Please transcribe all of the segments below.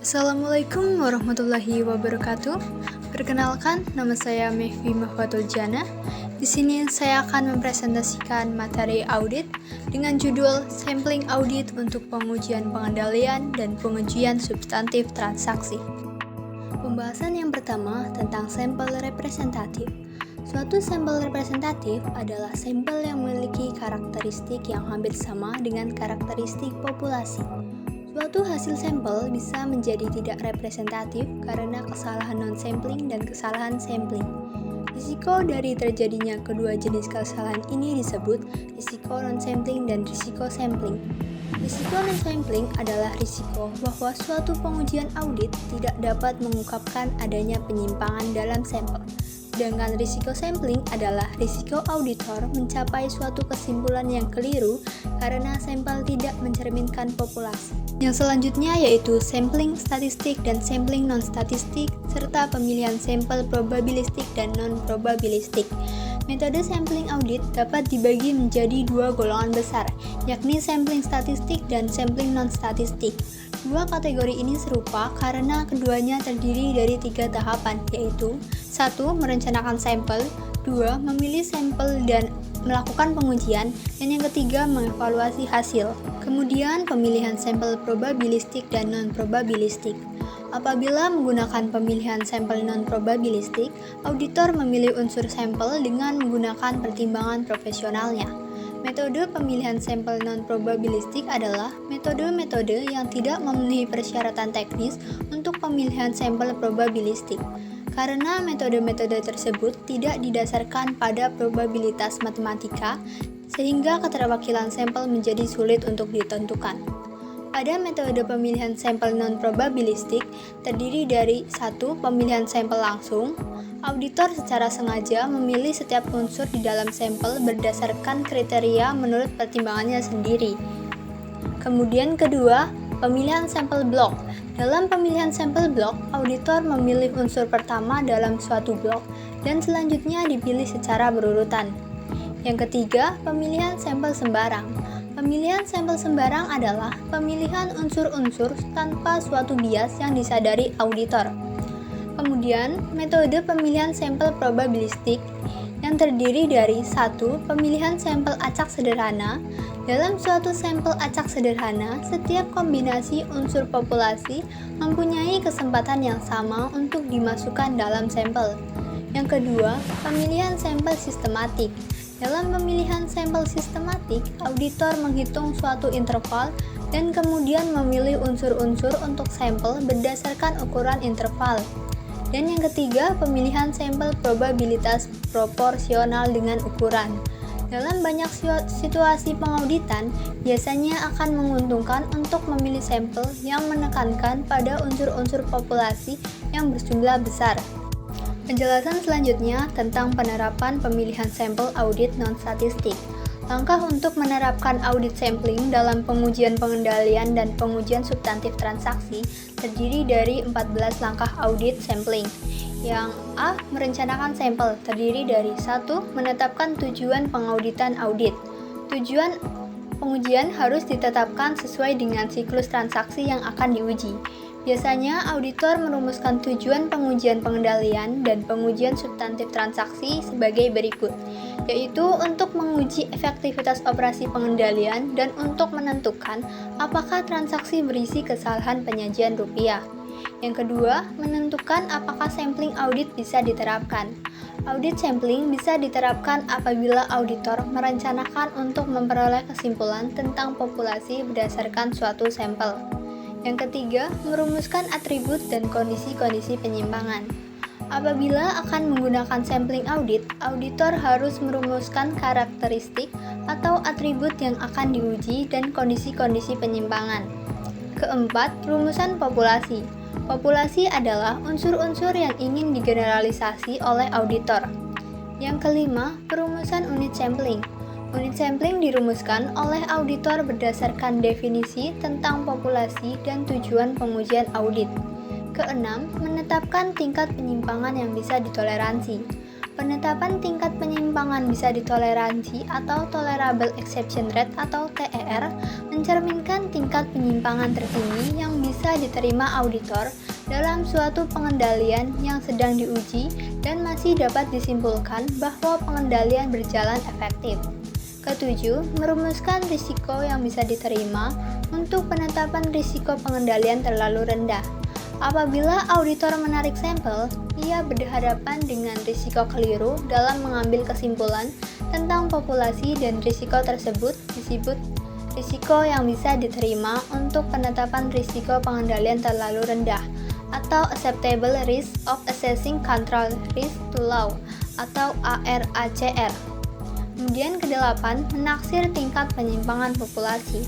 Assalamualaikum warahmatullahi wabarakatuh. Perkenalkan, nama saya Mehvi Mahfatul Jana. Di sini saya akan mempresentasikan materi audit dengan judul Sampling Audit untuk Pengujian Pengendalian dan Pengujian Substantif Transaksi. Pembahasan yang pertama tentang sampel representatif. Suatu sampel representatif adalah sampel yang memiliki karakteristik yang hampir sama dengan karakteristik populasi. Suatu hasil sampel bisa menjadi tidak representatif karena kesalahan non-sampling dan kesalahan sampling. Risiko dari terjadinya kedua jenis kesalahan ini disebut risiko non-sampling dan risiko sampling. Risiko non-sampling adalah risiko bahwa suatu pengujian audit tidak dapat mengungkapkan adanya penyimpangan dalam sampel. Sedangkan risiko sampling adalah risiko auditor mencapai suatu kesimpulan yang keliru karena sampel tidak mencerminkan populasi. Yang selanjutnya yaitu sampling statistik dan sampling non-statistik serta pemilihan sampel probabilistik dan non-probabilistik. Metode sampling audit dapat dibagi menjadi dua golongan besar, yakni sampling statistik dan sampling non-statistik. Dua kategori ini serupa karena keduanya terdiri dari tiga tahapan, yaitu 1. Merencanakan sampel, 2. Memilih sampel dan melakukan pengujian, dan yang ketiga mengevaluasi hasil. Kemudian pemilihan sampel probabilistik dan non-probabilistik. Apabila menggunakan pemilihan sampel non-probabilistik, auditor memilih unsur sampel dengan menggunakan pertimbangan profesionalnya. Metode pemilihan sampel non-probabilistik adalah metode-metode yang tidak memenuhi persyaratan teknis untuk pemilihan sampel probabilistik. Karena metode-metode tersebut tidak didasarkan pada probabilitas matematika, sehingga keterwakilan sampel menjadi sulit untuk ditentukan. Pada metode pemilihan sampel non-probabilistik, terdiri dari 1. Pemilihan sampel langsung. Auditor secara sengaja memilih setiap unsur di dalam sampel berdasarkan kriteria menurut pertimbangannya sendiri. Kemudian kedua, pemilihan sampel blok. Dalam pemilihan sampel blok, auditor memilih unsur pertama dalam suatu blok dan selanjutnya dipilih secara berurutan. Yang ketiga, pemilihan sampel sembarang. Pemilihan sampel sembarang adalah pemilihan unsur-unsur tanpa suatu bias yang disadari auditor. Kemudian, metode pemilihan sampel probabilistik yang terdiri dari 1. Pemilihan sampel acak sederhana. Dalam suatu sampel acak sederhana, setiap kombinasi unsur populasi mempunyai kesempatan yang sama untuk dimasukkan dalam sampel. Yang kedua, pemilihan sampel sistematik. Dalam pemilihan sampel sistematik, auditor menghitung suatu interval dan kemudian memilih unsur-unsur untuk sampel berdasarkan ukuran interval. Dan yang ketiga, pemilihan sampel probabilitas proporsional dengan ukuran. Dalam banyak situasi pengauditan, biasanya akan menguntungkan untuk memilih sampel yang menekankan pada unsur-unsur populasi yang berjumlah besar. Penjelasan selanjutnya tentang penerapan pemilihan sampel audit non-statistik. Langkah untuk menerapkan audit sampling dalam pengujian pengendalian dan pengujian substantif transaksi terdiri dari 14 langkah audit sampling. Yang A. Merencanakan sampel terdiri dari 1. Menetapkan tujuan pengauditan audit. Tujuan pengujian harus ditetapkan sesuai dengan siklus transaksi yang akan diuji. Biasanya, auditor merumuskan tujuan pengujian pengendalian dan pengujian substantif transaksi sebagai berikut, yaitu untuk menguji efektivitas operasi pengendalian dan untuk menentukan apakah transaksi berisi kesalahan penyajian rupiah. Yang kedua, menentukan apakah sampling audit bisa diterapkan. Audit sampling bisa diterapkan apabila auditor merencanakan untuk memperoleh kesimpulan tentang populasi berdasarkan suatu sampel. Yang ketiga, merumuskan atribut dan kondisi-kondisi penyimpangan. Apabila akan menggunakan sampling audit, auditor harus merumuskan karakteristik atau atribut yang akan diuji dan kondisi-kondisi penyimpangan. Keempat, rumusan populasi. Populasi adalah unsur-unsur yang ingin digeneralisasi oleh auditor. Yang kelima, perumusan unit sampling. Unit sampling dirumuskan oleh auditor berdasarkan definisi tentang populasi dan tujuan pengujian audit. Keenam, menetapkan tingkat penyimpangan yang bisa ditoleransi. Penetapan tingkat penyimpangan bisa ditoleransi atau tolerable exception rate atau TER mencerminkan tingkat penyimpangan tertinggi yang bisa diterima auditor dalam suatu pengendalian yang sedang diuji dan masih dapat disimpulkan bahwa pengendalian berjalan efektif. Ketujuh, merumuskan risiko yang bisa diterima untuk penetapan risiko pengendalian terlalu rendah. Apabila auditor menarik sampel, ia berhadapan dengan risiko keliru dalam mengambil kesimpulan tentang populasi dan risiko tersebut disebut risiko yang bisa diterima untuk penetapan risiko pengendalian terlalu rendah atau Acceptable Risk of Assessing Control Risk to Low atau ARACR. Kemudian kedelapan, menaksir tingkat penyimpangan populasi.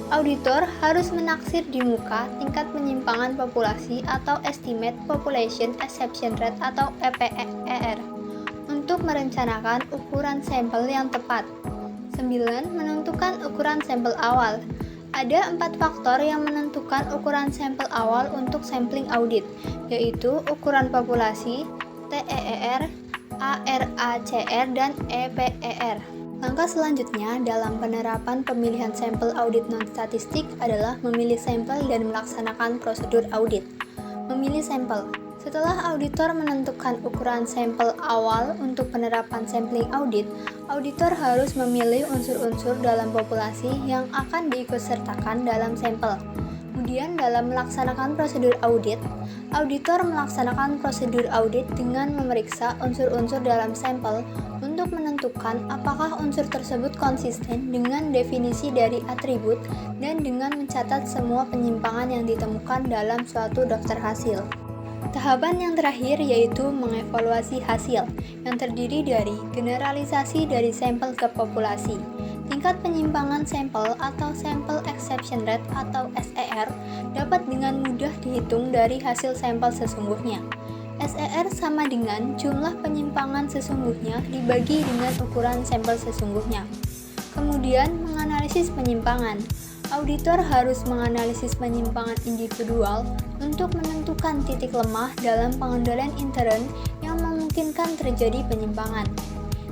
Auditor harus menaksir di muka tingkat penyimpangan populasi atau Estimate Population Exception Rate atau EPER untuk merencanakan ukuran sampel yang tepat. 9. Menentukan ukuran sampel awal. Ada 4 faktor yang menentukan ukuran sampel awal untuk sampling audit, yaitu ukuran populasi, TER, ARACR, dan EPER. Langkah selanjutnya dalam penerapan pemilihan sampel audit non-statistik adalah memilih sampel dan melaksanakan prosedur audit. Memilih sampel. Setelah auditor menentukan ukuran sampel awal untuk penerapan sampling audit, auditor harus memilih unsur-unsur dalam populasi yang akan diikutsertakan dalam sampel. Kemudian dalam melaksanakan prosedur audit, auditor melaksanakan prosedur audit dengan memeriksa unsur-unsur dalam sampel untuk menentukan apakah unsur tersebut konsisten dengan definisi dari atribut dan dengan mencatat semua penyimpangan yang ditemukan dalam suatu daftar hasil. Tahapan yang terakhir yaitu mengevaluasi hasil, yang terdiri dari generalisasi dari sampel ke populasi. Tingkat penyimpangan sampel atau Sample Exception Rate atau SER dapat dengan mudah dihitung dari hasil sampel sesungguhnya. SER sama dengan jumlah penyimpangan sesungguhnya dibagi dengan ukuran sampel sesungguhnya. Kemudian, menganalisis penyimpangan. Auditor harus menganalisis penyimpangan individual untuk menentukan titik lemah dalam pengendalian intern yang memungkinkan terjadi penyimpangan.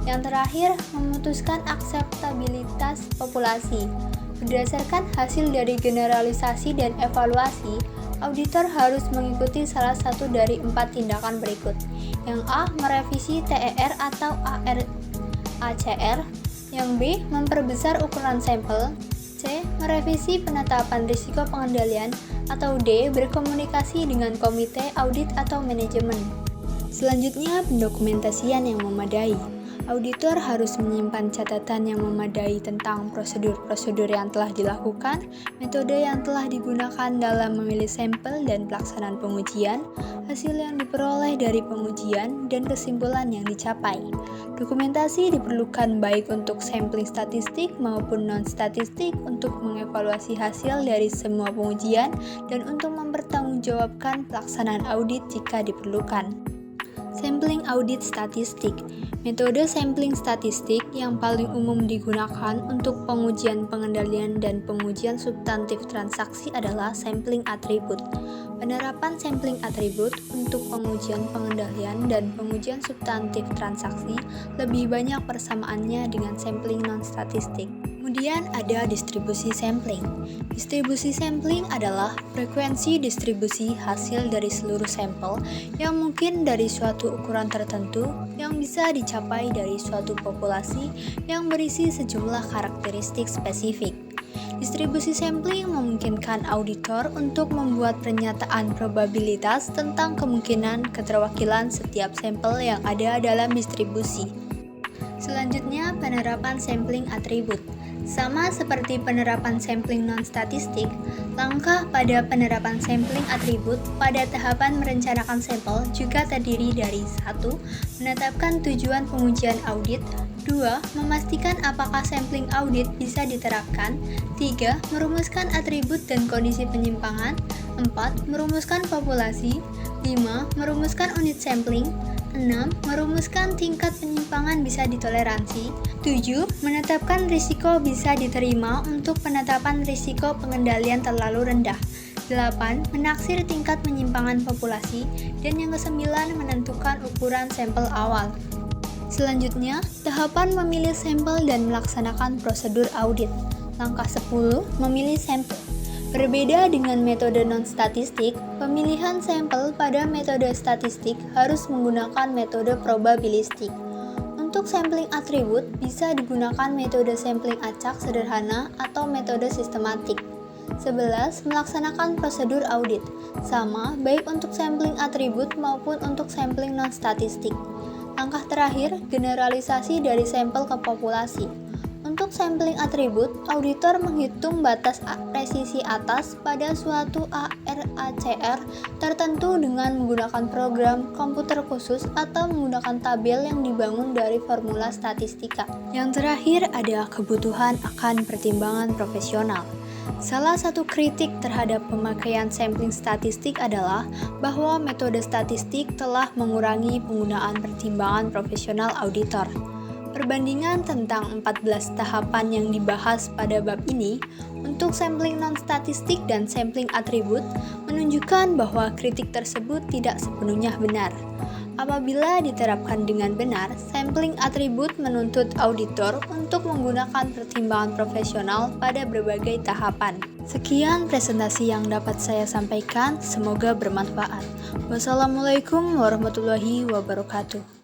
Yang terakhir, memutuskan akseptabilitas populasi. Berdasarkan hasil dari generalisasi dan evaluasi, auditor harus mengikuti salah satu dari 4 tindakan berikut. Yang A. Merevisi TER atau ARACR. Yang B. Memperbesar ukuran sampel. C. Merevisi penetapan risiko pengendalian. Atau D. Berkomunikasi dengan komite audit atau manajemen. Selanjutnya, pendokumentasian yang memadai. Auditor harus menyimpan catatan yang memadai tentang prosedur-prosedur yang telah dilakukan, metode yang telah digunakan dalam memilih sampel dan pelaksanaan pengujian, hasil yang diperoleh dari pengujian, dan kesimpulan yang dicapai. Dokumentasi diperlukan baik untuk sampling statistik maupun non-statistik untuk mengevaluasi hasil dari semua pengujian dan untuk mempertanggungjawabkan pelaksanaan audit jika diperlukan. Sampling audit statistik. Metode sampling statistik yang paling umum digunakan untuk pengujian pengendalian dan pengujian substantif transaksi adalah sampling atribut. Penerapan sampling atribut untuk pengujian pengendalian dan pengujian substantif transaksi lebih banyak persamaannya dengan sampling non-statistik. Kemudian ada distribusi sampling. Distribusi sampling adalah frekuensi distribusi hasil dari seluruh sampel yang mungkin dari suatu ukuran tertentu yang bisa dicapai dari suatu populasi yang berisi sejumlah karakteristik spesifik. Distribusi sampling memungkinkan auditor untuk membuat pernyataan probabilitas tentang kemungkinan keterwakilan setiap sampel yang ada dalam distribusi. Selanjutnya, penerapan sampling atribut. Sama seperti penerapan sampling non-statistik, langkah pada penerapan sampling atribut pada tahapan merencanakan sampel juga terdiri dari 1. Menetapkan tujuan pengujian audit. 2. Memastikan apakah sampling audit bisa diterapkan. 3. Merumuskan atribut dan kondisi penyimpangan. 4. Merumuskan populasi. 5. Merumuskan unit sampling. 6. Merumuskan tingkat penyimpangan bisa ditoleransi. 7. Menetapkan risiko bisa diterima untuk penetapan risiko pengendalian terlalu rendah. 8. Menaksir tingkat penyimpangan populasi. Dan yang ke-9, menentukan ukuran sampel awal. Selanjutnya, tahapan memilih sampel dan melaksanakan prosedur audit. Langkah 10, memilih sampel. Berbeda dengan metode non-statistik, pemilihan sampel pada metode statistik harus menggunakan metode probabilistik. Untuk sampling atribut, bisa digunakan metode sampling acak sederhana atau metode sistematik. 11. Melaksanakan prosedur audit. Sama, baik untuk sampling atribut maupun untuk sampling non-statistik. Langkah terakhir, generalisasi dari sampel ke populasi. Untuk sampling atribut, auditor menghitung batas presisi atas pada suatu ARACR tertentu dengan menggunakan program komputer khusus atau menggunakan tabel yang dibangun dari formula statistika. Yang terakhir adalah kebutuhan akan pertimbangan profesional. Salah satu kritik terhadap pemakaian sampling statistik adalah bahwa metode statistik telah mengurangi penggunaan pertimbangan profesional auditor. Perbandingan tentang 14 tahapan yang dibahas pada bab ini untuk sampling non-statistik dan sampling atribut menunjukkan bahwa kritik tersebut tidak sepenuhnya benar. Apabila diterapkan dengan benar, sampling atribut menuntut auditor untuk menggunakan pertimbangan profesional pada berbagai tahapan. Sekian presentasi yang dapat saya sampaikan, semoga bermanfaat. Wassalamualaikum warahmatullahi wabarakatuh.